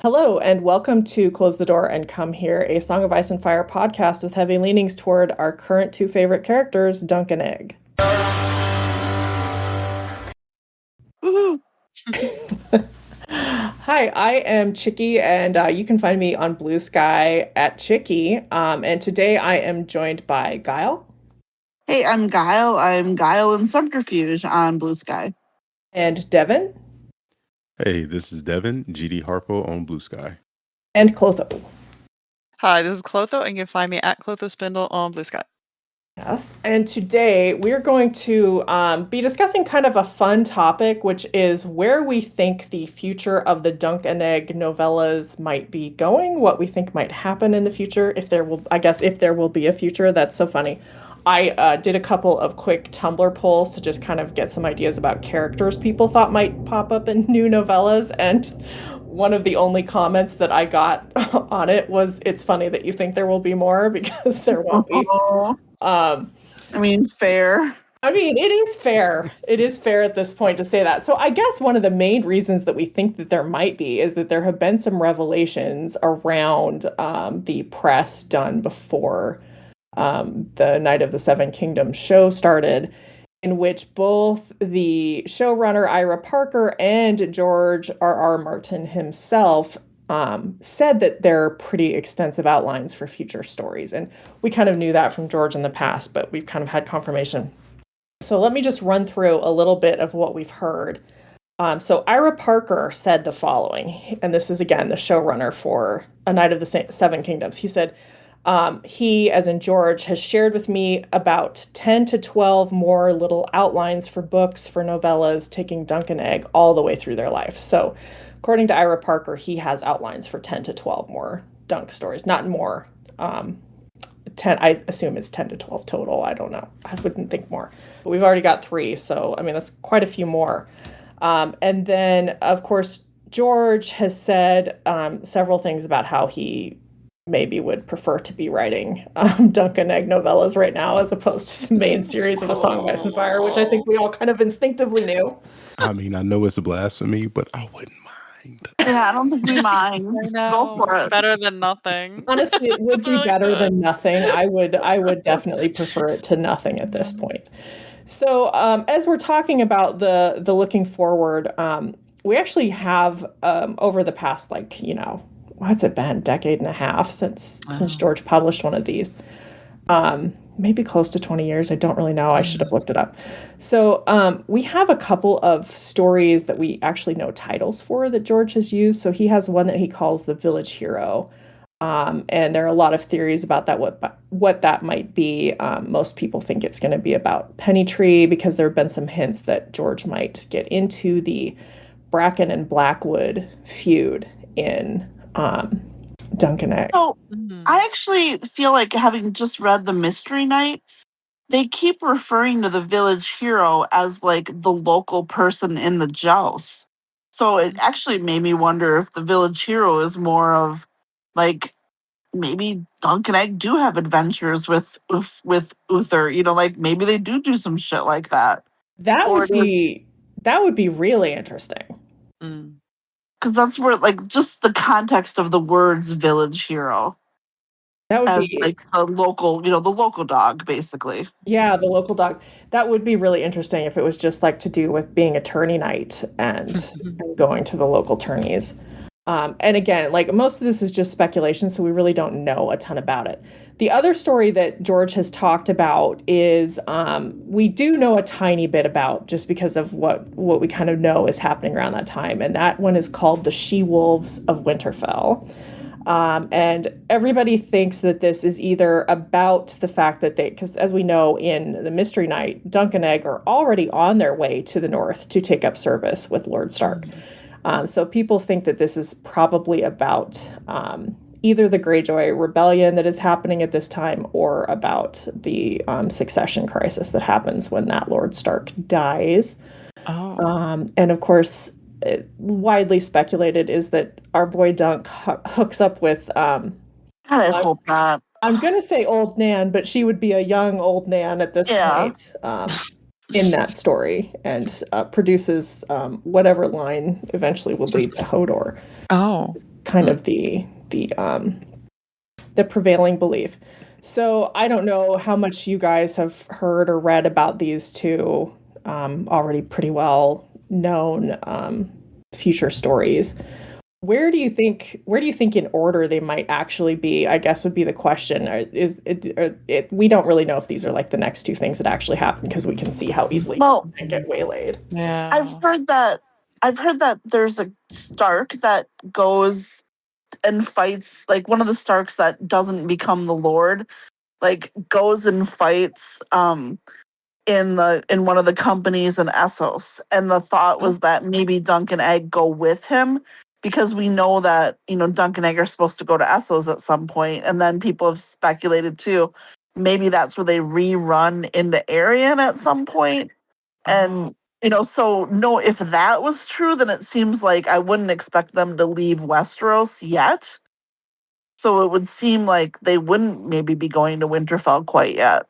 Hello, and welcome to Close the Door and Come Here, a Song of Ice and Fire podcast with heavy leanings toward our current two favorite characters, Dunk and Egg. Woohoo! Hi, I am Chicky, and you can find me on Blue Sky at Chicky. And today I am joined by Guile. Hey, I'm Guile. I'm Guile in Subterfuge on Blue Sky. And Devin. Hey, this is Devin, GD Harpo on Blue Sky. And Clotho. Hi, this is Clotho, and you can find me at Clotho Spindle on Blue Sky. Yes, and today we're going to be discussing kind of a fun topic, which is where we think the future of the Dunk and Egg novellas might be going, what we think might happen in the future, if there will be a future. That's so funny. I did a couple of quick Tumblr polls to just kind of get some ideas about characters people thought might pop up in new novellas, and one of the only comments that I got on it was, "It's funny that you think there will be more because there won't be." Fair. I mean, it is fair. It is fair at this point to say that. So I guess one of the main reasons that we think that there might be is that there have been some revelations around the press done before the Night of the Seven Kingdoms show started, in which both the showrunner Ira Parker and George R.R. Martin himself said that there are pretty extensive outlines for future stories. And we kind of knew that from George in the past, but we've kind of had confirmation. So let me just run through a little bit of what we've heard. So Ira Parker said the following, and this is, again, the showrunner for A Night of the Seven Kingdoms. He said, he, as in George, has shared with me about 10 to 12 more little outlines for books, for novellas, taking Dunk and Egg all the way through their life. So according to Ira Parker, he has outlines for 10 to 12 more Dunk stories, not more. 10, I assume it's 10 to 12 total. I don't know. I wouldn't think more. But we've already got 3, so, I mean, that's quite a few more. And then, of course, George has said several things about how he maybe would prefer to be writing Dunk and Egg novellas right now as opposed to the main series of A Song of Ice and Fire, which I think we all kind of instinctively knew. I mean, I know it's a blasphemy, but I wouldn't mind. Yeah, I don't think we mind. Go for it. Better than nothing. Honestly, it would be Really better good. than nothing. I would definitely prefer it to nothing at this point. So as we're talking about the looking forward, we actually have over the past, what's it been, decade and a half since George published one of these. Maybe close to 20 years. I don't really know. I should have looked it up. So we have a couple of stories that we actually know titles for that George has used. So he has one that he calls The Village Hero. And there are a lot of theories about that, what that might be. Most people think it's going to be about Pennytree because there have been some hints that George might get into the Bracken and Blackwood feud in Dunk and Egg. So I actually feel like, having just read The Mystery Knight, they keep referring to the village hero as like the local person in the joust. So it actually made me wonder if the village hero is more of like, maybe Dunk and Egg do have adventures with Uther. Maybe they do some shit like that. That would be really interesting. Because that's where, just the context of the words "village hero" That would as be the local dog, basically. Yeah, the local dog. That would be really interesting if it was just to do with being a tourney knight and going to the local tourneys. And again, most of this is just speculation, so we really don't know a ton about it. The other story that George has talked about is we do know a tiny bit about, just because of what we kind of know is happening around that time, and that one is called The She-Wolves of Winterfell. And everybody thinks that this is either about the fact that because as we know in The Mystery Knight, Dunk and Egg are already on their way to the north to take up service with Lord Stark. So people think that this is probably about either the Greyjoy rebellion that is happening at this time or about the succession crisis that happens when that Lord Stark dies. And of course, widely speculated is that our boy Dunk hooks up with God, I hope not. I'm gonna say old Nan, but she would be a young old Nan at this point in that story, and produces whatever line eventually will lead to Hodor. kind of the prevailing belief. So I don't know how much you guys have heard or read about these two already pretty well known future stories. Where do you think in order they might actually be? I guess would be the question. We don't really know if these are like the next two things that actually happen because we can see how easily Well, they get waylaid. Yeah. I've heard that there's a Stark that goes and fights, like one of the Starks that doesn't become the Lord, like goes and fights in one of the companies in Essos. And the thought was that maybe Dunk and Egg go with him, because we know that, Dunk and Egg are supposed to go to Essos at some point, and then people have speculated too, maybe that's where they rerun into Aryan at some point. And so no, if that was true, then it seems like I wouldn't expect them to leave Westeros yet. So it would seem like they wouldn't maybe be going to Winterfell quite yet,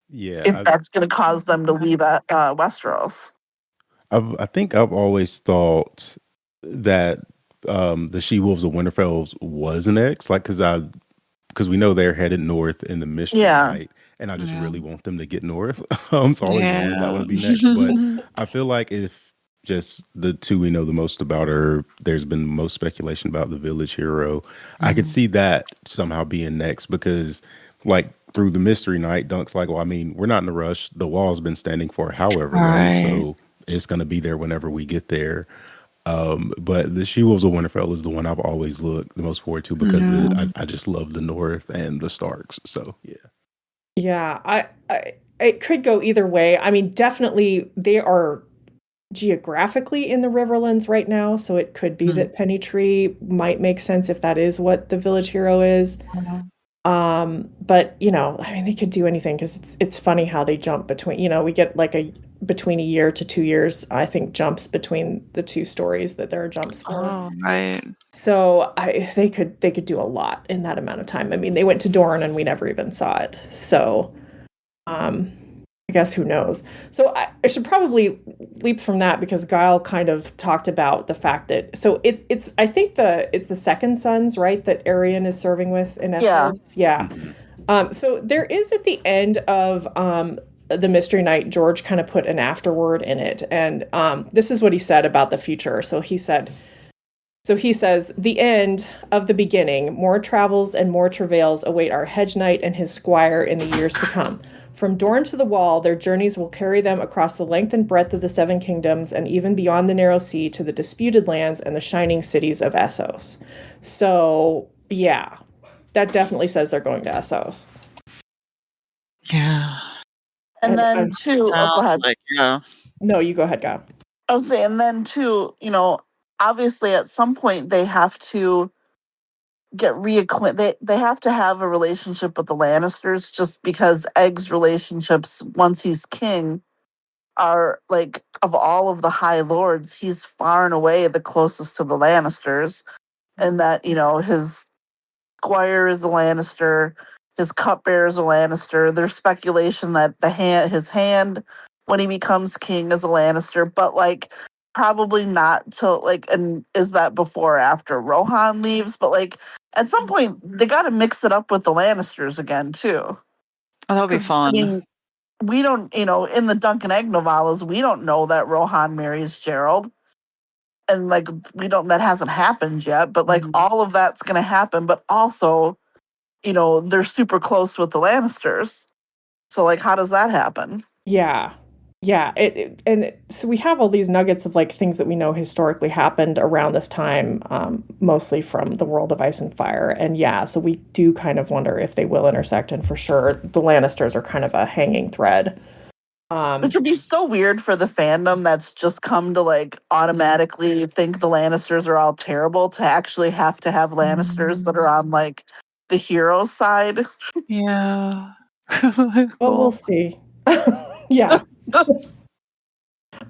Yeah, if that's going to cause them to leave Westeros. I think I've always thought that the She Wolves of Winterfell was an X, like because we know they're headed north in the Mystery Yeah. Night, and I just Yeah. really want them to get north. So I always wanted that one to be next, but I feel like if just the two we know the most about are, there's been most speculation about the village hero. I could see that somehow being next because, like, through the Mystery Night, Dunk's like, well, I mean, we're not in a rush. The wall's been standing for however long, Right. so it's going to be there whenever we get there. But the She Wolves of Winterfell is the one I've always looked the most forward to because I just love the North and the Starks. So yeah. Yeah, I it could go either way. I mean, definitely they are geographically in the Riverlands right now, so it could be that Penny Tree might make sense if that is what the village hero is. But I mean, they could do anything because it's funny how they jump between. We get like between a year to 2 years, I think, jumps between the two stories that there are jumps for. Oh, right. So they could do a lot in that amount of time. I mean, they went to Doran and we never even saw it. So I guess who knows. So I should probably leap from that because Guile kind of talked about the fact that it's I think it's the second sons, right, that Aryan is serving with in Essos. Yeah. So there is at the end of the Mystery Night, George kind of put an afterword in it, and this is what he said about the future. So he says, the end of the beginning, more travels and more travails await our hedge knight and his squire in the years to come. From Dorne to the Wall, their journeys will carry them across the length and breadth of the Seven Kingdoms and even beyond the Narrow Sea to the disputed lands and the shining cities of Essos. So, yeah, that definitely says they're going to Essos. Yeah. And then too, go ahead. No, you go ahead, Guile. I was saying, and then too, obviously at some point they have to get reacquainted. They have to have a relationship with the Lannisters, just because Egg's relationships once he's king are, like, of all of the High Lords, he's far and away the closest to the Lannisters, and that his squire is a Lannister, his cupbearer is a Lannister. There's speculation that his hand when he becomes king is a Lannister, but like probably not till and is that before or after Rohan leaves? But like at some point they got to mix it up with the Lannisters again too. Oh, that'll be fun. I mean, we don't, in the Dunk and Egg novellas, we don't know that Rohan marries Gerald. And like that hasn't happened yet, but like all of that's gonna happen. But also, they're super close with the Lannisters. So like how does that happen? Yeah. So we have all these nuggets of like things that we know historically happened around this time, mostly from the world of Ice and Fire. And yeah, so we do kind of wonder if they will intersect, and for sure the Lannisters are kind of a hanging thread. Which would be so weird for the fandom that's just come to like automatically think the Lannisters are all terrible to actually have to have Lannisters that are on like the hero side. Yeah. Well, we'll see. Yeah.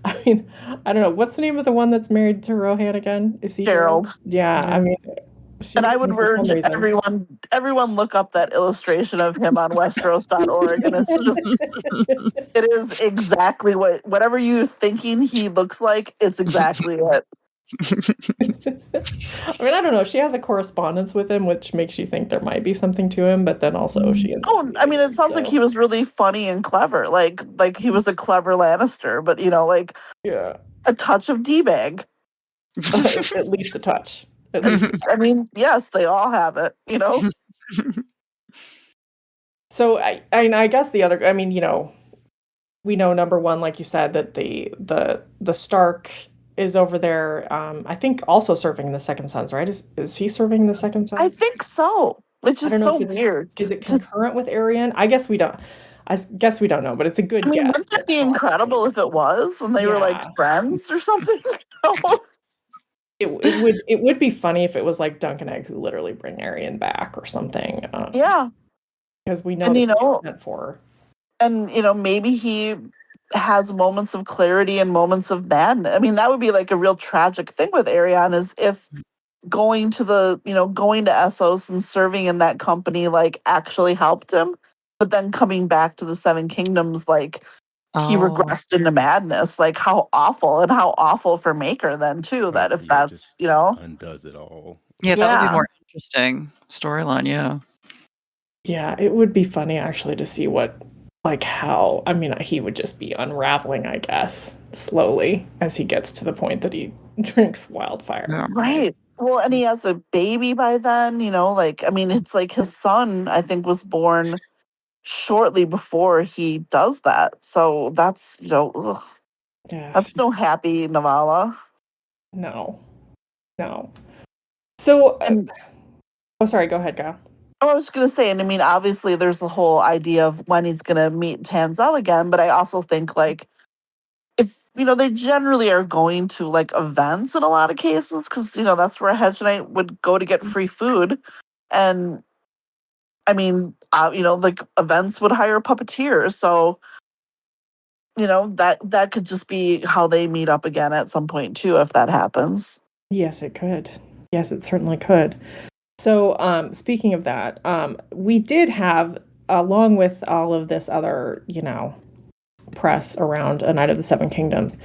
I mean, I don't know. What's the name of the one that's married to Rohan again? Is he Gerald? Yeah, I mean, and I would urge everyone look up that illustration of him on Westeros.org, and it's just it is exactly whatever you're thinking he looks like. It's exactly it. I mean, I don't know. She has a correspondence with him, which makes you think there might be something to him, but then also she ends up I mean, leaving it him, sounds like so he was really funny and clever. Like he was a clever Lannister, but like yeah. a touch of D-bag. At least a touch. At least a touch. I mean, yes, they all have it, So I guess the other, I mean, we know number one, like you said, that the Stark is over there. I think also serving the Second Sons, right? Is he serving the Second I Sons? think so, which I is don't know so if it's weird. is it To, concurrent with Arian? I guess we don't. Guess we don't know, but it's a I good mean, guess wouldn't it that be probably. incredible if it was and they were like Yeah. friends or something? It would be funny if it was like Dunk and Egg who literally bring Arian back or something. Yeah. Because we know And that he gets sent for. and maybe he has moments of clarity and moments of madness. I mean, that would be like a real tragic thing with Ariane is if going to going to Essos and serving in that company like actually helped him, but then coming back to the Seven Kingdoms like he Oh, regressed into madness. Like how awful for Maker then too. Oh That if yeah, that's just undoes it all. yeah, that would be yeah. more interesting storyline. Yeah. Yeah, it would be funny actually to see how, I mean, he would just be unraveling, I guess, slowly as he gets to the point that he drinks wildfire. Yeah. Right. Well, and he has a baby by then, like I mean, it's like his son, I think, was born shortly before he does that. So that's, ugh, Yeah, that's no happy novella. no, no. So, And oh, sorry, go ahead, Gal. I was gonna say, and I mean, obviously there's the whole idea of when he's gonna meet Tanzel again, but I also think like if they generally are going to like events in a lot of cases, because that's where a hedge knight would go to get free food. And I mean, like events would hire puppeteers, so that could just be how they meet up again at some point too, if that happens. Yes, it could. Yes, it certainly could. So, speaking of that, we did have, along with all of this other, press around A Knight of the Seven Kingdoms,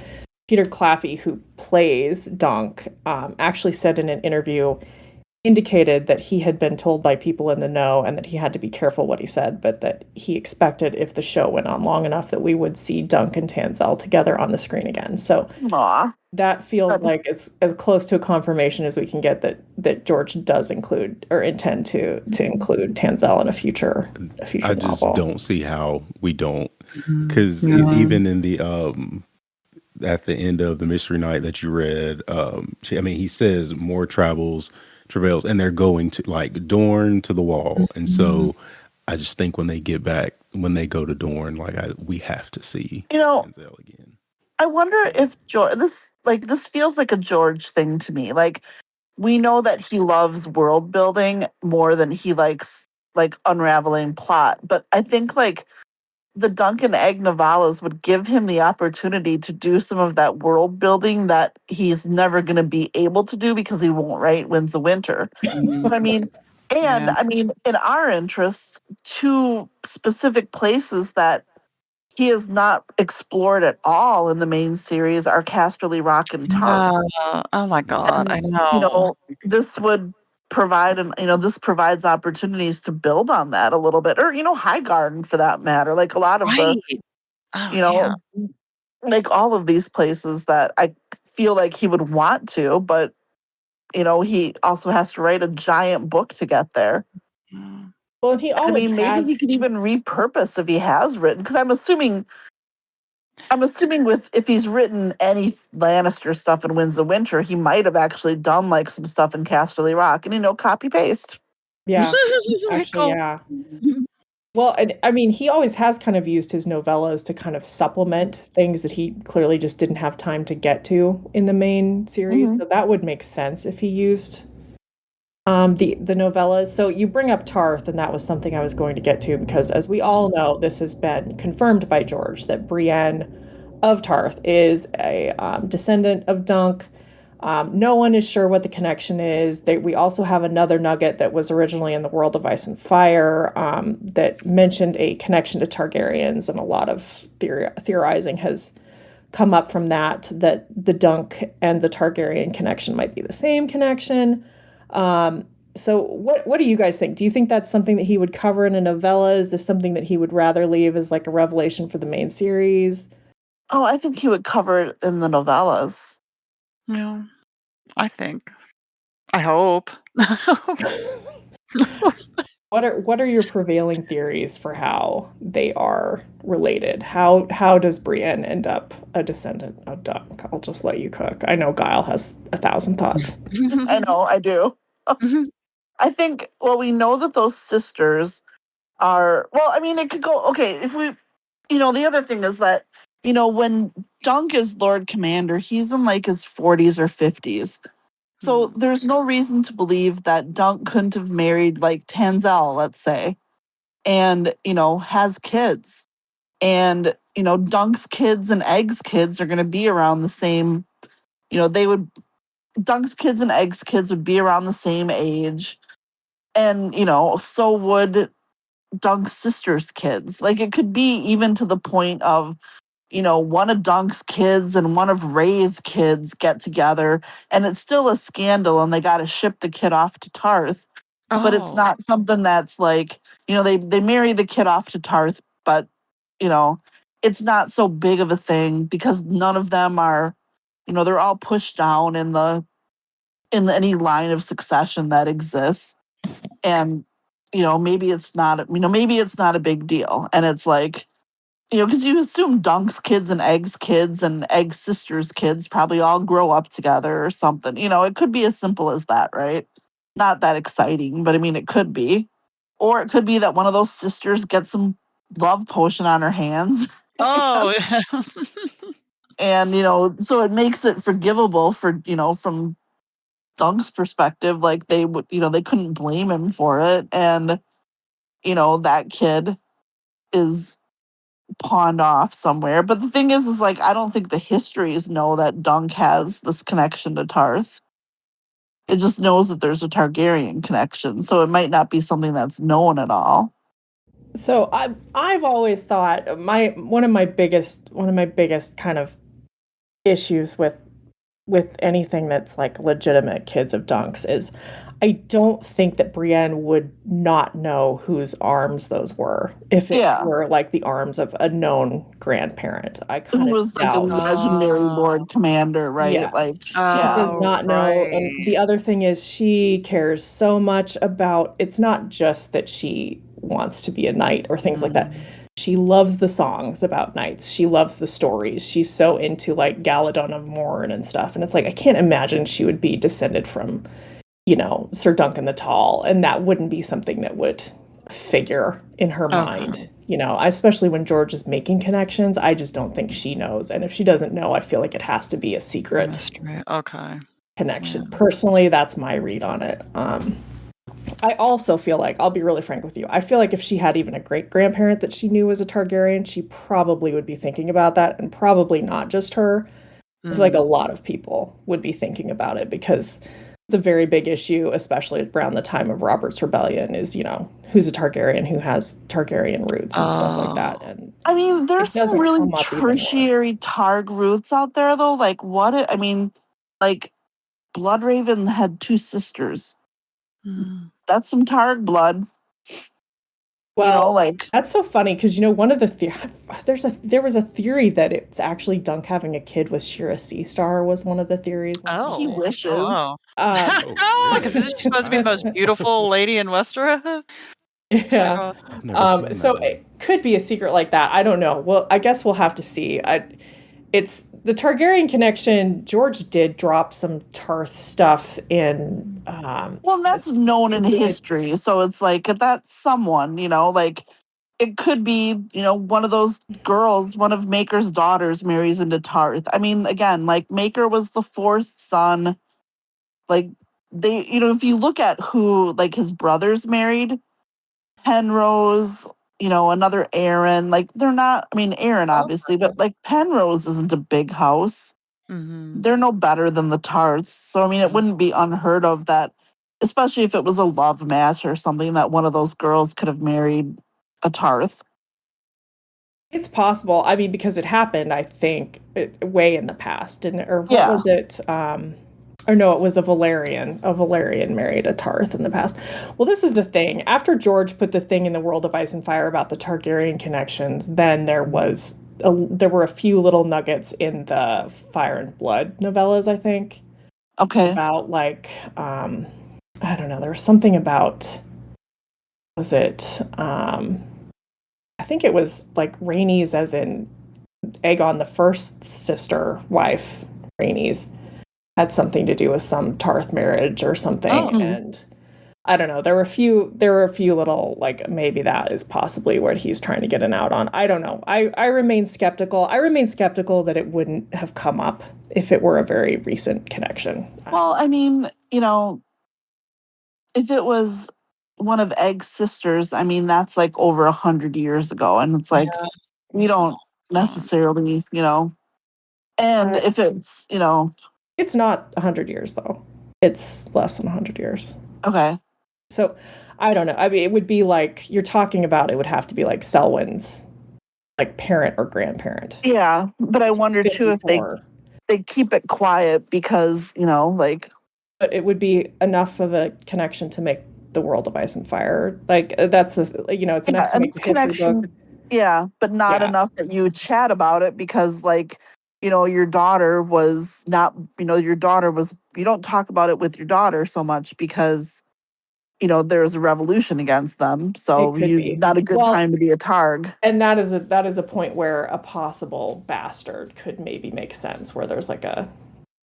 Peter Claffey, who plays Dunk, actually said in an interview, indicated that he had been told by people in the know and that he had to be careful what he said, but that he expected if the show went on long enough that we would see Dunk and Tanzel together on the screen again. So Aw. that feels Good. like as close to a confirmation as we can get that George does include or intend to include Tanzel in a future I just novel. don't see how we don't, because Yeah. even in the at the end of the mystery night that you read, I mean, he says more travails, and they're going to like Dorne to the Wall, and so I just think when they get back, when they go to Dorne, like we have to see Denzel again. I wonder if George this feels like a George thing to me. Like we know that he loves world building more than he likes like unraveling plot, but I think like the Duncan Egg novellas would give him the opportunity to do some of that world building that he's never going to be able to do because he won't write Winds of Winter. But I mean, and Yeah. I mean, in our interests, two specific places that he has not explored at all in the main series are Casterly Rock and Tarth. Yeah. Oh my God. I And, know. this would provide this provides opportunities to build on that a little bit. Or, High Garden for that matter. Like a lot of the, Right. Oh you yeah. know, like all of these places that I feel like he would want to, but he also has to write a giant book to get there. Mm. Well, and he I always mean, maybe he has. could even repurpose if he has written, because I'm assuming with if he's written any Lannister stuff in Winds of Winter, he might have actually done like some stuff in Casterly Rock and copy paste. Yeah, actually, Cool. yeah. Well, and I mean, he always has kind of used his novellas to kind of supplement things that he clearly just didn't have time to get to in the main series. Mhm. So that would make sense if he used the novellas. So you bring up Tarth, and that was something I was going to get to because, as we all know, this has been confirmed by George that Brienne of Tarth is a descendant of Dunk. No one is sure what the connection is. We also have another nugget that was originally in the World of Ice and Fire that mentioned a connection to Targaryens, and a lot of theorizing has come up from that the Dunk and the Targaryen connection might be the same connection. So what do you guys think? Do you think that's something that he would cover in a novella? Is this something that he would rather leave as like a revelation for the main series? Oh, I think he would cover it in the novellas. Yeah, I think. I hope. What are your prevailing theories for how they are related? How does Brienne end up a descendant of Dunk? I'll just let you cook. I know Guile has 1,000 thoughts. I know, I do. I think, well, we know that those sisters are, well, I mean, it could go, okay, if we, the other thing is that, when Dunk is Lord Commander, he's in like his 40s or 50s. So there's no reason to believe that Dunk couldn't have married like Tanzel, let's say, and, has kids. And, Dunk's kids and Egg's kids are going to be around the same, Dunk's kids and Egg's kids would be around the same age. And, so would Dunk's sister's kids. Like it could be even to the point of, one of Dunk's kids and one of Ray's kids get together and it's still a scandal and they got to ship the kid off to Tarth. But it's not something that's like, they marry the kid off to Tarth, but, it's not so big of a thing because none of them are, they're all pushed down in any line of succession that exists. And, maybe it's not, maybe it's not a big deal. And it's like, because you assume Dunk's kids and Egg's sister's kids probably all grow up together or something. It could be as simple as that, right? Not that exciting, but I mean, it could be. Or it could be that one of those sisters gets some love potion on her hands. Oh. And, so it makes it forgivable for, from Dunk's perspective. Like they would, they couldn't blame him for it. And, that kid is pawned off somewhere. But the thing is like, I don't think the histories know that Dunk has this connection to Tarth. It just knows that there's a Targaryen connection. So it might not be something that's known at all. So I've always thought one of my biggest kind of issues with anything that's like legitimate kids of Dunks is I don't think that Brienne would not know whose arms those were if it were like the arms of a known grandparent. I kind Who of was like a doubt. legendary Lord Commander, right? Yes, Like, she does not know. And the other thing is she cares so much about, it's not just that she wants to be a knight or things like that. She loves the songs about knights. She loves the stories. She's so into like Galadon of Morn and stuff. And it's like, I can't imagine she would be descended from, Sir Duncan the Tall. And that wouldn't be something that would figure in her mind. Especially when George is making connections, I just don't think she knows. And if she doesn't know, I feel like it has to be a secret connection. Yeah. Personally, that's my read on it. I also feel like, I'll be really frank with you, I feel like if she had even a great-grandparent that she knew was a Targaryen, she probably would be thinking about that, and probably not just her. I feel like a lot of people would be thinking about it because it's a very big issue, especially around the time of Robert's Rebellion, is, who's a Targaryen, who has Targaryen roots and stuff like that. And I mean, there's some really tertiary Targ roots out there, though. Like, like, Bloodraven had 2 sisters. That's some Targ blood. Well, that's so funny because one of the there was a theory that it's actually Dunk having a kid with Shira Seastar was one of the theories. He wishes. Because isn't she supposed to be the most beautiful lady in Westeros? Yeah. So it could be a secret like that. I don't know. Well, I guess we'll have to see. It's the Targaryen connection. George did drop some Tarth stuff in. Well, that's known in history. So it's like, that's someone, like it could be, one of those girls, one of Maker's daughters marries into Tarth. I mean, again, like Maker was the 4th son. Like they, if you look at who like his brothers married, Penrose, another Aaron, like they're not, I mean, Aaron obviously, but like Penrose isn't a big house. They're no better than the Tarths. So, I mean, it wouldn't be unheard of that, especially if it was a love match or something, that one of those girls could have married a Tarth. It's possible. I mean, because it happened, I think, way in the past, didn't it? Or what Yeah. was it? Or no, it was a Valerian. A Valerian married a Tarth in the past. Well, this is the thing. After George put the thing in the World of Ice and Fire about the Targaryen connections, then there were a few little nuggets in the Fire and Blood novellas, I think, Okay. about I don't know, there was something about, was it I think it was like Rhaenys, as in Aegon the First sister wife, Rhaenys, had something to do with some Tarth marriage or something. Oh. And I don't know. There were a few little, like, maybe that is possibly what he's trying to get an out on. I don't know. I remain skeptical. I remain skeptical that it wouldn't have come up if it were a very recent connection. Well, I mean, if it was one of Egg's sisters, I mean, that's like over 100 years ago. And it's like, Yeah. we don't necessarily, and Uh, if it's, It's not 100 years though. It's less than 100 years. okay. So I don't know. I mean, it would be like you're talking about. It would have to be like Selwyn's, like, parent or grandparent. Yeah. But I wonder too if 54. they keep it quiet because, like, But it would be enough of a connection to make the World of Ice and Fire. Like, that's it's enough to make enough the history book. connection. Yeah. But not Yeah. enough that you would chat about it because, like, your daughter was not, you don't talk about it with your daughter so much because, there's a revolution against them. So It could be. not a good Well, time to be a Targ. and that is a point where a possible bastard could maybe make sense, where there's like a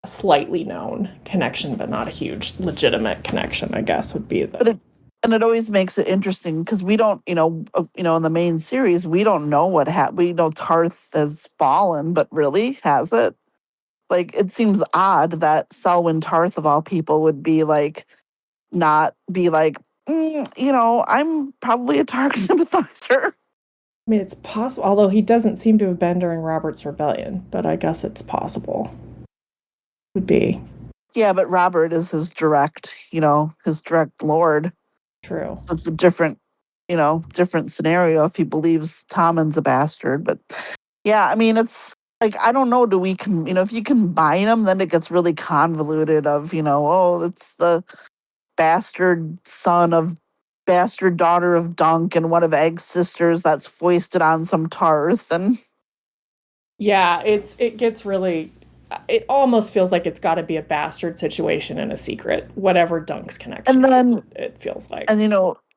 slightly known connection, but not a huge legitimate connection, I guess, would be the. And it always makes it interesting because we don't, in the main series, we don't know what happened. We know Tarth has fallen, but really, has it? Like, it seems odd that Selwyn Tarth, of all people, would be like, not be like, I'm probably a Targ sympathizer. I mean, it's possible, although he doesn't seem to have been during Robert's rebellion, but I guess it's possible. Would be Yeah, but Robert is his direct lord. true. So it's a different scenario if he believes Tommen's a bastard. But yeah, I mean, it's like, I don't know, if you combine them, then it gets really convoluted of, it's the bastard daughter of Dunk and one of Egg's sisters that's foisted on some Tarth. And Yeah, it gets really. It almost feels like it's got to be a bastard situation in a secret, whatever Dunk's connection and then is, it feels like. and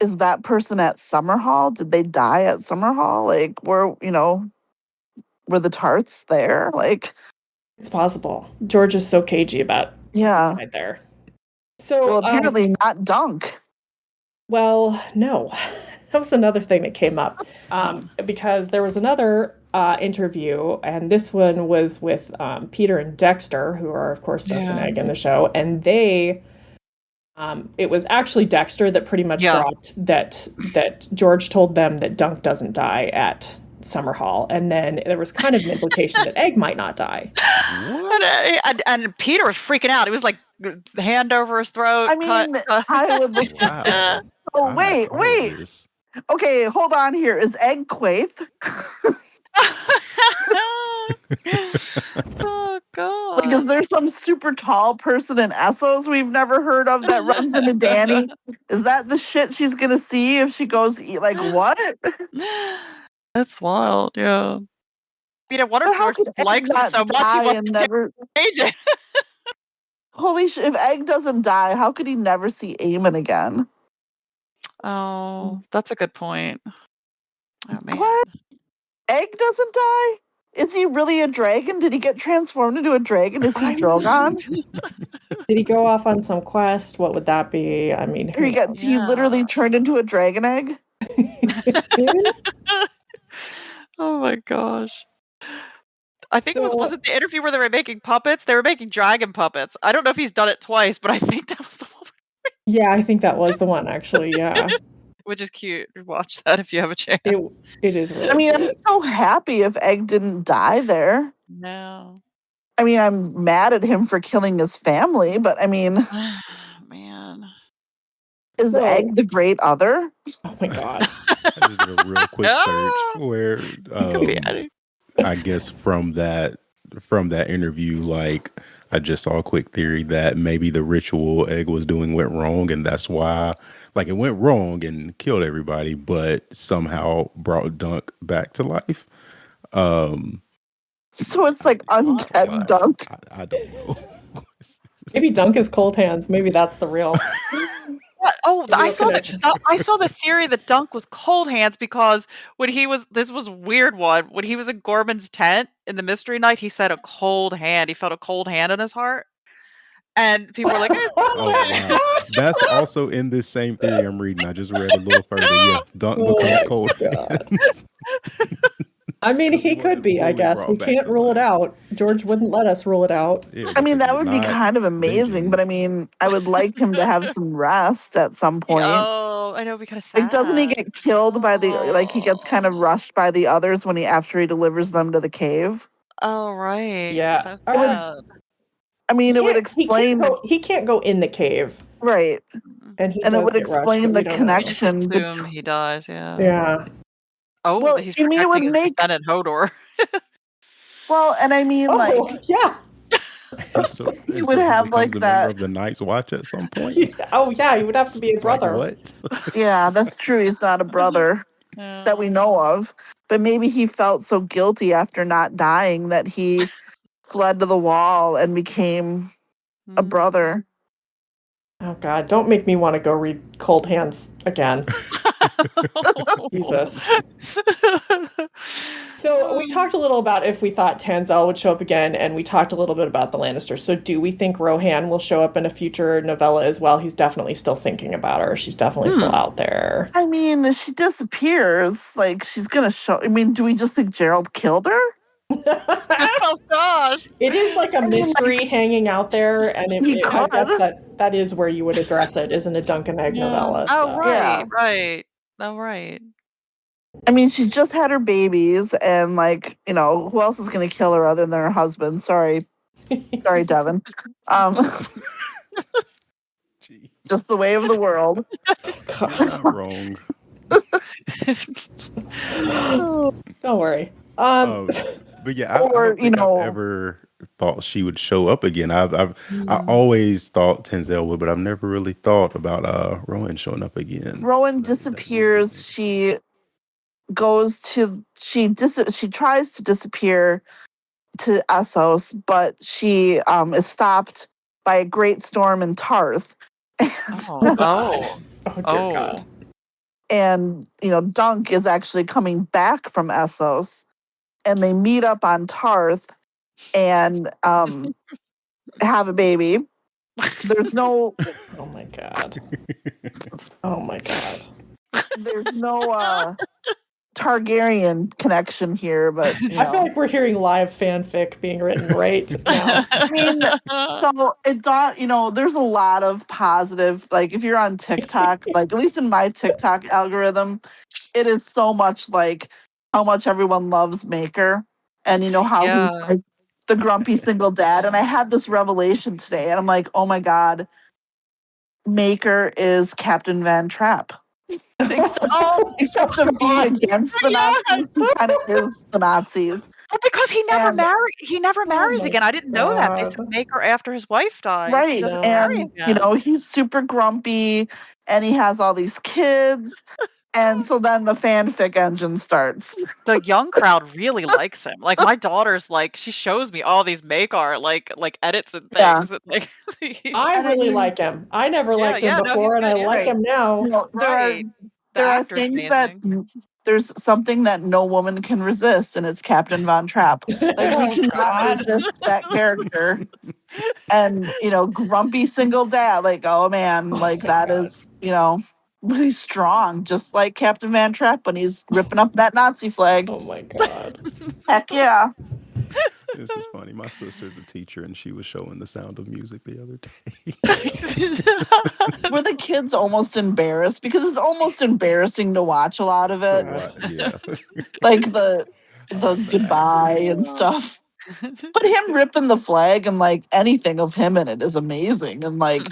is that person at Summerhall? Did they die at Summerhall? Like, were the Tarths there? Like, It's possible. George is so cagey about yeah. right there. So, Well, apparently not Dunk. well, no. That was another thing that came up, because there was another interview, and this one was with Peter and Dexter, who are, of course, Dunk and Yeah. Egg in the show, and it was actually Dexter that pretty much dropped that George told them that Dunk doesn't die at Summerhall, and then there was kind of an implication that Egg might not die. And Peter was freaking out. He was like, hand over his throat. I mean, I would listen. Wow. Oh, I'm wait. not part of this. Okay, hold on here. Is Egg Quaith? Oh god! Like, is there some super tall person in Essos we've never heard of that runs into Danny? Is that the shit she's gonna see if she goes eat? Like, what? That's wild. Yeah. I wonder But if how George could just Egg likes him not so much he die wants and to never? change it. Holy shit! If Egg doesn't die, how could he never see Aemon again? Oh, that's a good point. Oh man. What? Egg doesn't die? Is he really a dragon? Did he get transformed into a dragon? Is he Drogon? Did he go off on some quest? What would that be? I mean, who knows? He literally turned into a dragon egg? Oh my gosh. I think So- was it the interview where they were making puppets? They were making dragon puppets. I don't know if he's done it twice, but I think that was the one. Yeah, I think that was the one, actually. Yeah, Which is cute. Watch that if you have a chance. it is really. I mean, I'm cute. so happy if Egg didn't die there. No. I mean, I'm mad at him for killing his family, but I mean, Man. is So- Egg the great other? Oh my god. I just did a real quick search where Could be any. I guess from that interview, like I just saw a quick theory that maybe the ritual Egg was doing went wrong, and that's why, like, it went wrong and killed everybody, but somehow brought Dunk back to life. So it's like undead I, Dunk. I don't know. Maybe Dunk is cold hands. Maybe that's the real. What? Oh, The I real saw connection. I saw the theory that Dunk was cold hands because when he was this was a weird one. When he was in Gorman's tent in the mystery night, he said a cold hand. He felt a cold hand in his heart. And people were like, "It's Oh wow, that's also in this same theory I'm reading. I just read a little further. Yeah, Dunk becomes cold hands. I mean, he Wasn't could be, I fully guess. We brought back can't to rule it life. out. George wouldn't let us rule it out. Yeah, I mean, because that he's would be not kind of amazing, vengeance. but I mean, I would like him to have some rest at some point. Oh, I know, it'd be kind of sad. Like, doesn't he get killed by the, like, he gets kind of rushed by the others when after he delivers them to the cave? Oh, right. Yeah. So I would- sad. I mean, it would He explain, can't go in the cave. right, And he and it does would get rushed, explain but the we don't know. You just connection. assume he dies, yeah. Yeah. Oh, Well, he's I mean, it would protecting his make, descendant Hodor. well, and I mean, like, Oh, yeah. So he would have becomes like a member that. of the Night's Watch at some point. Oh, yeah. He would have to be a Like brother. what? Yeah, that's true. He's not a brother that we know of, but maybe he felt so guilty after not dying that he fled to the wall and became a brother. Oh, God. Don't make me want to go read Cold Hands again. Jesus. So we talked a little about if we thought Tanzel would show up again, and we talked a little bit about the Lannisters. So do we think Rohan will show up in a future novella as well? He's definitely still thinking about her. She's definitely still out there. I mean, if she disappears, like, she's gonna show. I mean, do we just think Gerald killed her? Oh gosh. It is like a mystery hanging out there, and I guess could. that is where you would address it, isn't a Dunk and Egg novella. Oh, So. right, Yeah. right. Oh, right. I mean, she just had her babies, and like, you know, who else is gonna kill her other than her husband? Sorry, Devin. Gee, Just the way of the world. you're not wrong. Don't worry. But yeah, I Or, don't think you know- I've ever thought she would show up again. I always thought Tenzel would, but I've never really thought about Rowan showing up again. Rowan disappears. She goes to she tries to disappear to Essos, but she is stopped by a great storm in Tarth. Oh, oh. Oh, dear God. And you know, Dunk is actually coming back from Essos, and they meet up on Tarth and have a baby. There's no Oh, my God. Oh, my God. there's no Targaryen connection here, but you I feel know. like we're hearing live fanfic being written right now. I mean, so it don't, you know, there's a lot of positive, like if you're on TikTok, like at least in my TikTok algorithm, it is so much like how much everyone loves Maker and you know how he's Yeah. like the grumpy single dad. And I had this revelation today and I'm like, oh my God, Maker is Captain Van Trapp. Except of being against the Nazis, he kind of is the Nazis. Well, because he never And- married. He never marries my again. I didn't know that. They God. said Maker after his wife dies. He Right. doesn't marry And, again. you know, he's super grumpy and he has all these kids. And so then the fanfic engine starts. The young crowd really likes him. Like my daughter's like, she shows me all these Makar like edits and Yeah. things. And, like, I And I really mean- like him. I never liked him no, before, he's and I good, yeah. like him now. You know, Right. there are actor's things that amazing. there's something that no woman can resist, and it's Captain Von Trapp. Like we Oh, cannot God. resist that character. And you know, grumpy single dad, like, oh man, like my that God. is, you know, he's strong, just like Captain Van Trapp when he's ripping up that Nazi flag. Oh, my God. Heck yeah. This is funny. My sister's a teacher, and she was showing The Sound of Music the other day. Were the kids almost embarrassed? Because it's almost embarrassing to watch a lot of it. Yeah. Like the bad. goodbye and stuff. But him ripping the flag and like anything of him in it is amazing. And like,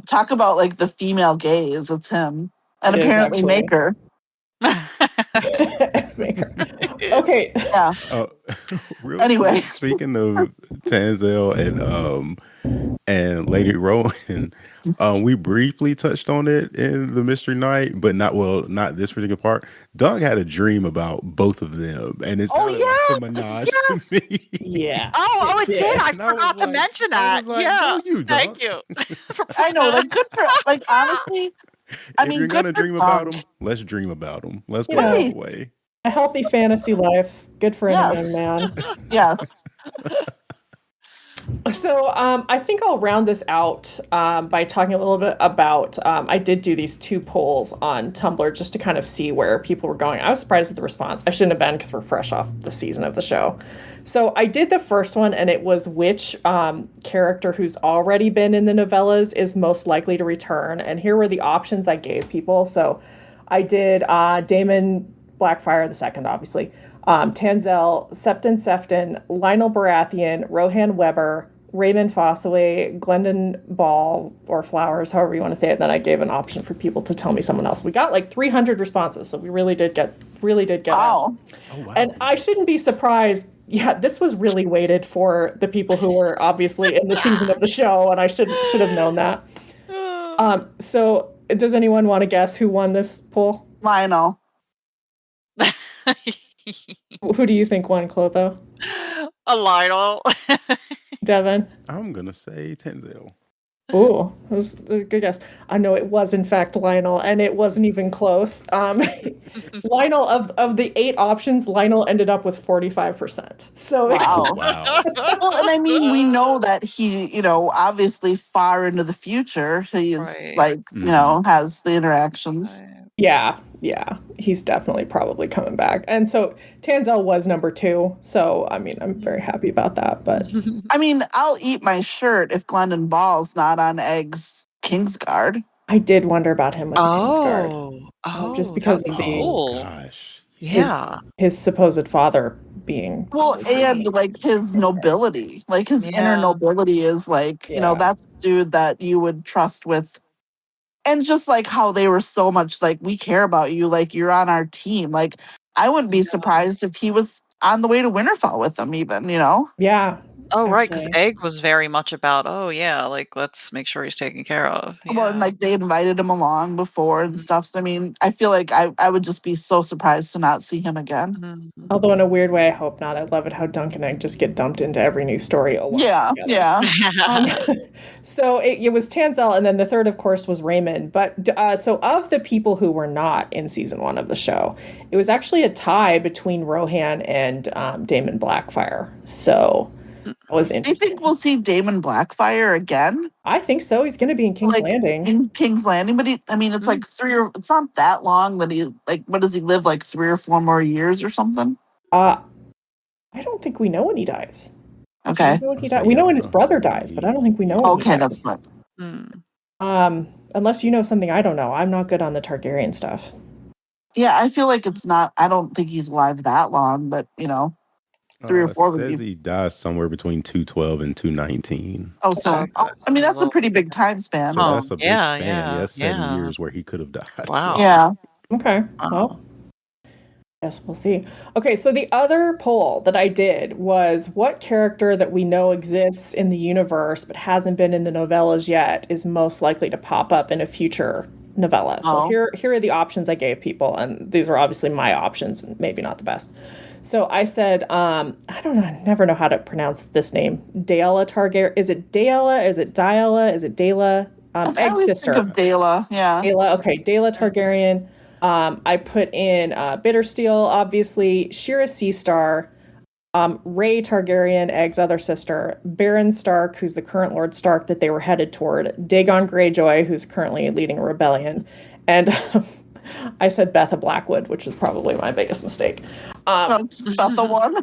talk about like the female gaze. It's him. And It is, apparently actually. Maker. Maker. Okay. Yeah. Real Anyway. quick, speaking of Tanzel and Lady Rowan, we briefly touched on it in the Mystery Night, but not this particular part. Doug had a dream about both of them, and it sounded like a menage to me. Yeah. Oh, it did. I And I was forgot to like- mention I that. was like, Yeah. go you, Thank Doug. you. for I pointing know, that like, good for, like, honestly, I If mean, you're good gonna for dream about Doug. them, let's dream about them. Let's go Yeah. all Right. the way. A healthy fantasy life. Good for Yes. any young man. Yes. So I think I'll round this out by talking a little bit about. I did do these 2 polls on Tumblr just to kind of see where people were going. I was surprised at the response. I shouldn't have been because we're fresh off the season of the show. So I did the first one, and it was which character who's already been in the novellas is most likely to return. And here were the options I gave people. So I did Daemon Blackfyre II, obviously. Tanzel, Septon Sefton, Lionel Baratheon, Rohan Weber, Raymond Fossaway, Glendon Ball, or Flowers, however you want to say it. And then I gave an option for people to tell me someone else. We got like 300 responses, so we really did get Wow. Oh wow! And I shouldn't be surprised. Yeah, this was really weighted for the people who were obviously in the season of the show, and I should have known that. So does anyone want to guess who won this poll? Lionel. Who do you think won, Clotho? A Lionel. Devin? I'm gonna say Tanzel. Ooh, that was a good guess. I know it was in fact Lionel, and it wasn't even close. Lionel, of the 8 options, Lionel ended up with 45%. So Wow. Wow. Well, and I mean, we know that he, obviously far into the future, he's Right. like, Mhm. has the interactions. yeah, he's definitely probably coming back. And so Tanzel was number 2. So I mean, I'm very happy about that. But I mean, I'll eat my shirt if Glendon Ball's not on Egg's Kingsguard. I did wonder about him with the Kingsguard. Just that because would of be the cool. Gosh. Yeah. his supposed father being Well, and like his nobility, like his inner Yeah. nobility is like, Yeah. that's a dude that you would trust with. And just like how they were so much like, we care about you, like you're on our team. Like, I wouldn't be surprised if he was on the way to Winterfell with them, even, Yeah. Oh, right, because actually. Egg was very much about, oh yeah, like let's make sure he's taken care of. Well, and Yeah. like they invited him along before and Mhm. stuff. So I mean, I feel like I would just be so surprised to not see him again. Mhm. Although in a weird way, I hope not. I love it how Dunk and Egg just get dumped into every new story alone. Yeah, together. yeah. So it was Tanzel, and then the third, of course, was Raymond. But so of the people who were not in season 1 of the show, it was actually a tie between Rohan and Daemon Blackfyre. So that was Do you interesting. think we'll see Daemon Blackfyre again? I think so. He's going to be in King's Like Landing. in King's Landing, but it's like it's not that long that he like. What does he live like 3 or 4 more years or something? I don't think we know when he dies. Okay, We know when he dies. We know when his brother dies, but I don't think we know when he okay, dies. that's fine. Unless you know something I don't know. I'm not good on the Targaryen stuff. Yeah, I feel like it's not. I don't think he's alive that long, but 3 or 4 would Says be. he dies somewhere between 212 and 219. Oh, so I mean that's a pretty big time span. So But that's a big yeah, span. yeah, Yes, 7 yeah. years where he could have died. Wow. yeah, Okay. Well, yes, we'll see. Okay, so the other poll that I did was what character that we know exists in the universe but hasn't been in the novellas yet is most likely to pop up in a future novella. So Oh. here are the options I gave people, and these are obviously my options and maybe not the best. So I said, I don't know, I never know how to pronounce this name. Daela Targaryen. Is it Daela? Is it Daela? Is it Daela? I Egg's always sister. think of Dela. Yeah. Daela, okay, Daela Targaryen. I put in Bittersteel, obviously, Shira Seastar, Rhae Targaryen, Egg's other sister, Baron Stark, who's the current Lord Stark that they were headed toward, Dagon Greyjoy, who's currently leading a rebellion, and I said Betha Blackwood, which was probably my biggest mistake. That's not the one.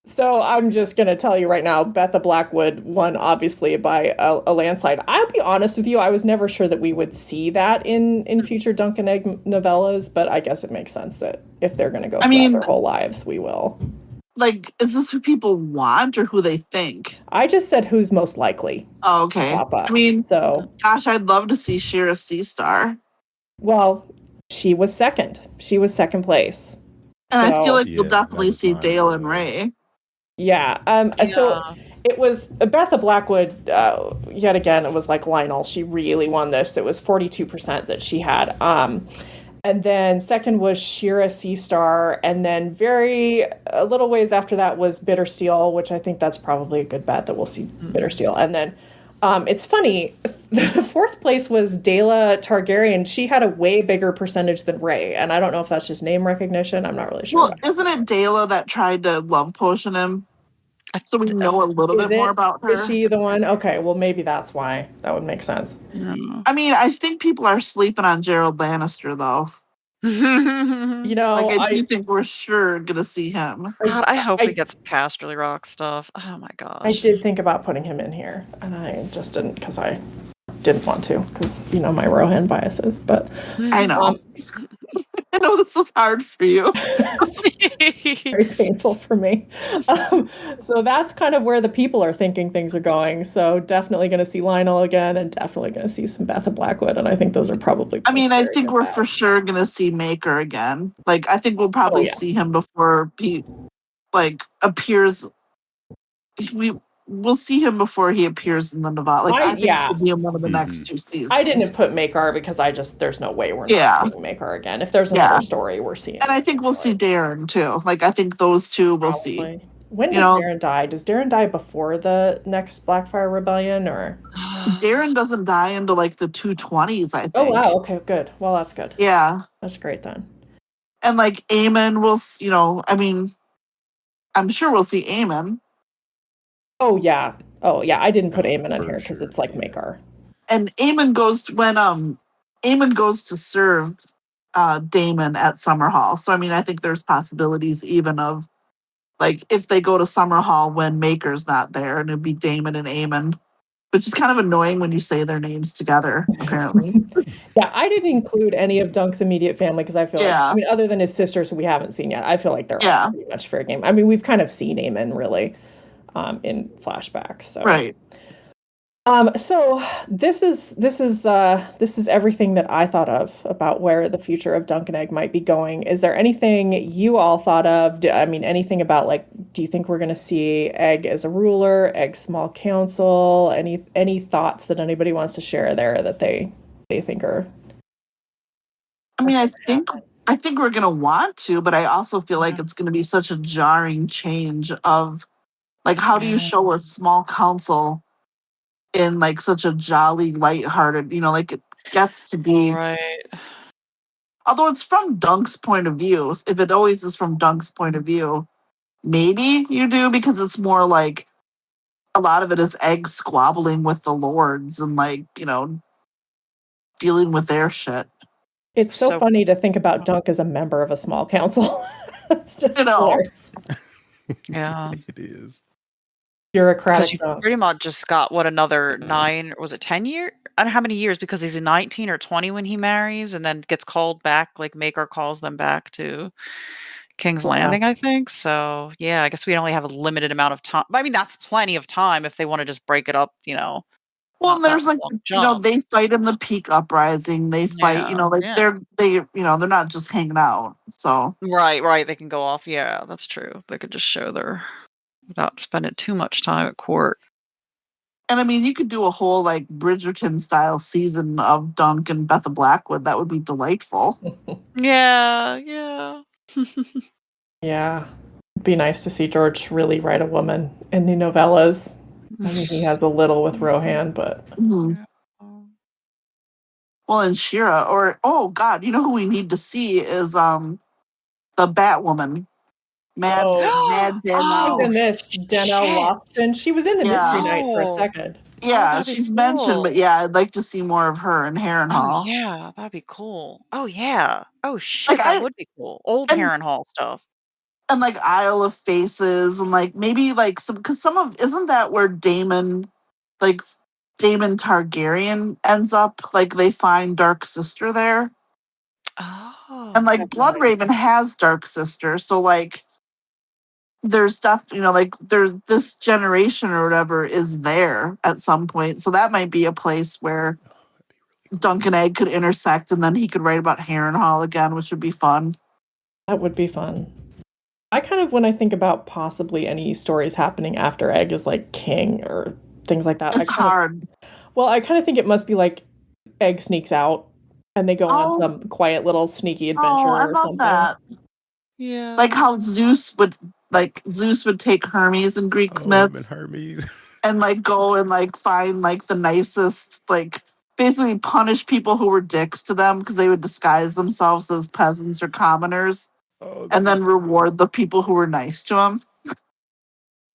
So I'm just going to tell you right now, Betha Blackwood won, obviously, by a landslide. I'll be honest with you, I was never sure that we would see that in future Dunk and Egg novellas, but I guess it makes sense that if they're going to go throughout their whole lives, we will. like, is this who people want or who they think? I just said who's most likely Oh, to okay. pop up. I mean, So, gosh, I'd love to see Shira Seastar. well, she was second. She was second place. And I feel So, like we'll Yeah, that definitely was see mine as Dale and well. Ray. yeah. So Yeah. it was Betha Blackwood, yet again, it was like Lionel. She really won this. It was 42% that she had. And then second was Shira Seastar. And then a little ways after that was Bittersteel, which I think that's probably a good bet that we'll see Bittersteel. And then it's funny, the fourth place was Daela Targaryen. She had a way bigger percentage than Ray. And I don't know if that's just name recognition. I'm not really sure. Well, isn't it Dela that tried to love potion him? So we know a little Is bit more it? about Is her. she the one? Okay, well, maybe that's why. That would make sense. Yeah. I mean, I think people are sleeping on Gerald Lannister, though. You know, Like, I do think we're sure gonna see him. God, I hope we I, get some Casterly Rock stuff. Oh my I gosh. did think about putting him in here, and I just didn't because I didn't want to because, my Rohan biases. But I know. I know this is hard for you. very painful for me. So that's kind of where the people are thinking things are going. So definitely going to see Lionel again, and definitely going to see some Betha Blackwood, and I think those are probably. I mean, I very think good we're bets. for sure gonna see Maker again. Like, I think we'll probably yeah. see him before he appears. We'll see him before he appears in the novella. Like, I think he'll be in one of the next 2 seasons. I didn't put Makar because there's no way we're not seeing Makar again. If there's another story, we're seeing. And I think we'll see Daeron too. Like, I think those two we'll probably. see. When does Daeron die? Does Daeron die before the next Blackfire Rebellion, or? Daeron doesn't die into like the 220s, I think. Oh wow, okay, good. Well, that's good. Yeah. That's great then. And like Aemon will, I mean, I'm sure we'll see Aemon. Oh yeah. I didn't put Aemon in here because it's like Makar. And Aemon goes to serve Daemon at Summerhall. So I mean, I think there's possibilities even of like if they go to Summerhall when Maker's not there, and it'd be Daemon and Aemon, which is kind of annoying when you say their names together, apparently. Yeah, I didn't include any of Dunk's immediate family because I feel like, I mean, other than his sisters who we haven't seen yet, I feel like they're all pretty much fair game. I mean, we've kind of seen Aemon really in flashbacks. So. Right. So this is everything that I thought of about where the future of Dunk and Egg might be going. Is there anything you all thought of? I mean, anything about like, do you think we're going to see Egg as a ruler, Egg small council? Any thoughts that anybody wants to share there that they think are? I mean, I think we're gonna want to, but I also feel like it's gonna be such a jarring change of like, how do you show a small council in like such a jolly, lighthearted, like it gets to be. Right. Although it's from Dunk's point of view, if it always is from Dunk's point of view, maybe you do, because it's more like a lot of it is Egg squabbling with the lords and like, dealing with their shit. It's so funny to think about Dunk as a member of a small council. It's just hilarious. Yeah. It is. Bureaucratic. Because you pretty much just got another 9, or was it 10 years? I don't know how many years, because he's 19 or 20 when he marries, and then gets called back, like Maker calls them back to King's Landing, I think. So yeah, I guess we only have a limited amount of time. I mean, that's plenty of time if they want to just break it up, Well, and there's like, they fight in the Peak Uprising. They fight, they're not just hanging out. So right, they can go off. Yeah, that's true. They could just show their without spending too much time at court. And I mean, you could do a whole like Bridgerton style season of Dunk and Betha Blackwood. That would be delightful. Yeah. Yeah. It'd be nice to see George really write a woman in the novellas. I mean, he has a little with Rohan, but. Mm-hmm. Well, and Shira, or oh god, you know who we need to see is the Batwoman. Mad She's in this. Danielle Lofton. She was in the Mystery Night for a second. Yeah, she's mentioned, but yeah, I'd like to see more of her in Harrenhal. Oh yeah, that'd be cool. Oh yeah. Oh shit, that would be cool. Old Harrenhal stuff. And like Isle of Faces, and like maybe like isn't that where Daemon Targaryen ends up? Like they find Dark Sister there. Oh. And like Bloodraven has Dark Sister, so like there's stuff, like there's this generation or whatever is there at some point. So that might be a place where Dunk and Egg could intersect, and then he could write about Harrenhal again, which would be fun. That would be fun. I kind of, when I think about possibly any stories happening after Egg is like king or things like that. It's hard. I kind of think it must be like Egg sneaks out and they go on some quiet little sneaky adventure I or love something. that. Yeah. Like how Zeus would take Hermes and Greek myths Hermes. and like go and like find like the nicest, like basically punish people who were dicks to them because they would disguise themselves as peasants or commoners, and then reward the people who were nice to him.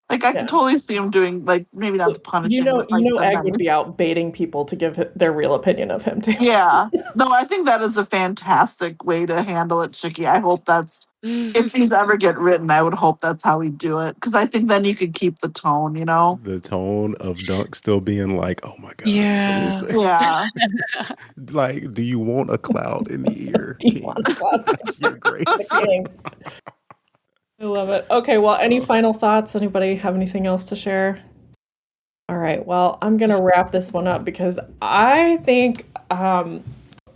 Like I could totally see him doing, like, maybe not the punishing. But, like, Egg would be out baiting people to give their real opinion of him too. Yeah, no, I think that is a fantastic way to handle it, Chicky. I hope that's, if these ever get written, I would hope that's how we do it, because I think then you could keep the tone, The tone of Dunk still being like, oh my god, Yeah. Yeah. Like, do you want a cloud in the ear? Do you want a cloud? Your grace. I love it. Okay, well, any final thoughts? Anybody have anything else to share? All right, well, I'm going to wrap this one up because I think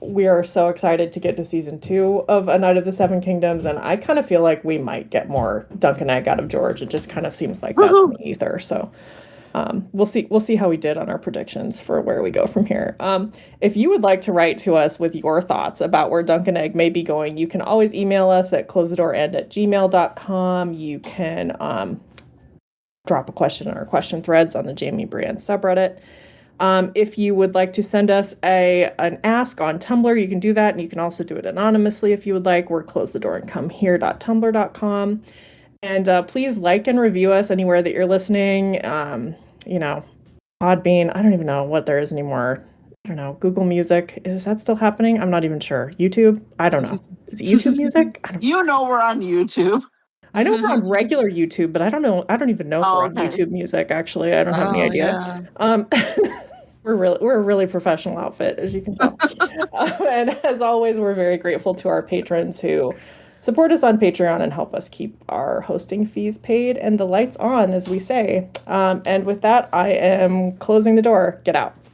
we are so excited to get to season 2 of A Night of the Seven Kingdoms, and I kind of feel like we might get more Dunk and Egg out of George. It just kind of seems like that's in the ether, so we'll see how we did on our predictions for where we go from here. If you would like to write to us with your thoughts about where Dunk and Egg may be going, you can always email us at closethedoorend@gmail.com. You can drop a question in our question threads on the Jaime Brienne subreddit. If you would like to send us an ask on Tumblr, you can do that, and you can also do it anonymously if you would like. We're closethedoorandcomehere.tumblr.com. And please like and review us anywhere that you're listening. Podbean, I don't even know what there is anymore. I don't know. Google Music, is that still happening? I'm not even sure. YouTube? I don't know. Is it YouTube Music? We're on YouTube. I know we're on regular YouTube, but I don't know. I don't even know if we're on YouTube Music, actually. I don't have any idea. Yeah. We're a really professional outfit, as you can tell. And as always, we're very grateful to our patrons who support us on Patreon and help us keep our hosting fees paid and the lights on, as we say. And with that, I am closing the door. Get out.